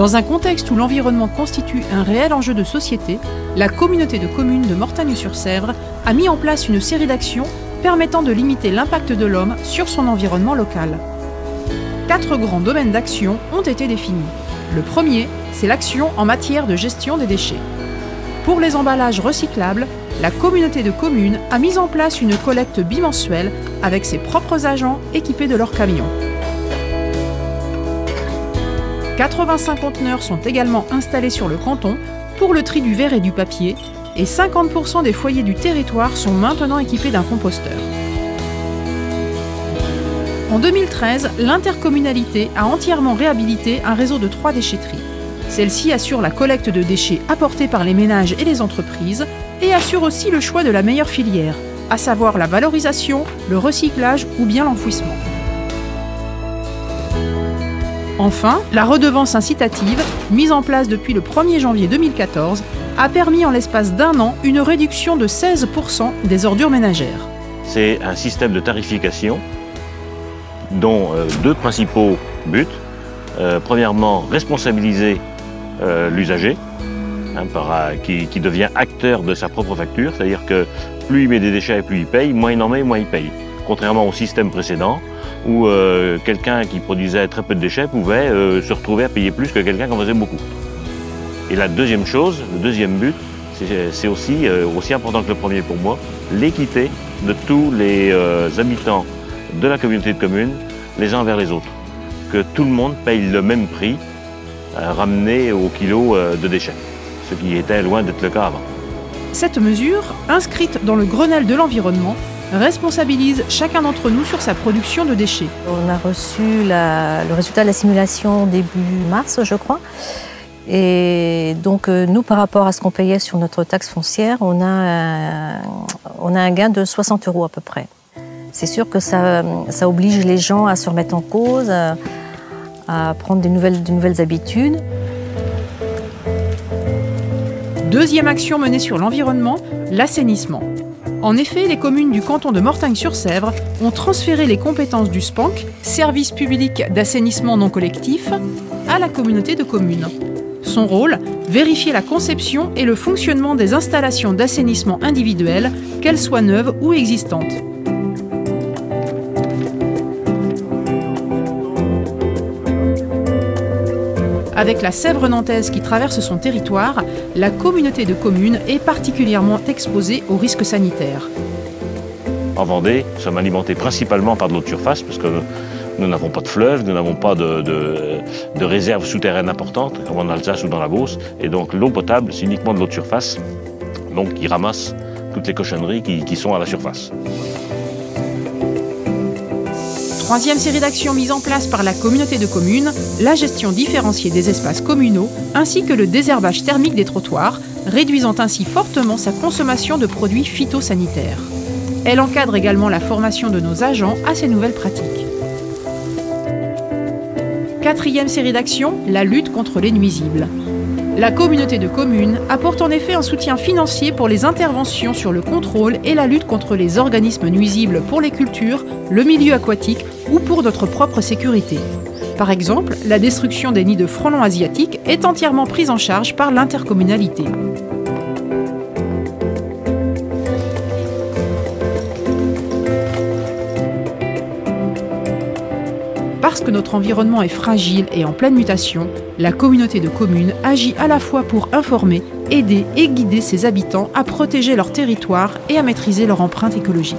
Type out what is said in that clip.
Dans un contexte où l'environnement constitue un réel enjeu de société, la communauté de communes de Mortagne-sur-Sèvre a mis en place une série d'actions permettant de limiter l'impact de l'homme sur son environnement local. 4 grands domaines d'action ont été définis. Le premier, c'est l'action en matière de gestion des déchets. Pour les emballages recyclables, la communauté de communes a mis en place une collecte bimensuelle avec ses propres agents équipés de leurs camions. 85 conteneurs sont également installés sur le canton pour le tri du verre et du papier et 50% des foyers du territoire sont maintenant équipés d'un composteur. En 2013, l'intercommunalité a entièrement réhabilité un réseau de 3 déchetteries. Celle-ci assure la collecte de déchets apportés par les ménages et les entreprises et assure aussi le choix de la meilleure filière, à savoir la valorisation, le recyclage ou bien l'enfouissement. Enfin, la redevance incitative, mise en place depuis le 1er janvier 2014, a permis en l'espace d'1 an une réduction de 16% des ordures ménagères. C'est un système de tarification dont 2 principaux buts. Premièrement, responsabiliser l'usager qui devient acteur de sa propre facture, c'est-à-dire que plus il met des déchets, plus il paye, moins il en met, moins il paye. Contrairement au système précédent où quelqu'un qui produisait très peu de déchets pouvait se retrouver à payer plus que quelqu'un qui en faisait beaucoup. Et la deuxième chose, le deuxième but, c'est aussi important que le premier pour moi, l'équité de tous les habitants de la communauté de communes, les uns vers les autres. Que tout le monde paye le même prix ramené au kilo de déchets, ce qui était loin d'être le cas avant. Cette mesure, inscrite dans le Grenelle de l'environnement, responsabilise chacun d'entre nous sur sa production de déchets. On a reçu le résultat de la simulation début mars, je crois. Et donc nous, par rapport à ce qu'on payait sur notre taxe foncière, on a un gain de 60 € à peu près. C'est sûr que ça oblige les gens à se remettre en cause, à prendre de nouvelles habitudes. Deuxième action menée sur l'environnement, l'assainissement. En effet, les communes du canton de Mortagne-sur-Sèvre ont transféré les compétences du SPANC, Service public d'assainissement non collectif, à la communauté de communes. Son rôle, vérifier la conception et le fonctionnement des installations d'assainissement individuelles, qu'elles soient neuves ou existantes. Avec la Sèvre nantaise qui traverse son territoire, la communauté de communes est particulièrement exposée aux risques sanitaires. En Vendée, nous sommes alimentés principalement par de l'eau de surface parce que nous n'avons pas de fleuve, nous n'avons pas de réserves souterraines importantes, comme en Alsace ou dans la Beauce. Et donc l'eau potable, c'est uniquement de l'eau de surface, donc qui ramasse toutes les cochonneries qui sont à la surface. Troisième série d'actions mises en place par la communauté de communes, la gestion différenciée des espaces communaux ainsi que le désherbage thermique des trottoirs, réduisant ainsi fortement sa consommation de produits phytosanitaires. Elle encadre également la formation de nos agents à ces nouvelles pratiques. Quatrième série d'actions, la lutte contre les nuisibles. La communauté de communes apporte en effet un soutien financier pour les interventions sur le contrôle et la lutte contre les organismes nuisibles pour les cultures, le milieu aquatique ou pour notre propre sécurité. Par exemple, la destruction des nids de frelons asiatiques est entièrement prise en charge par l'intercommunalité. Parce que notre environnement est fragile et en pleine mutation, la communauté de communes agit à la fois pour informer, aider et guider ses habitants à protéger leur territoire et à maîtriser leur empreinte écologique.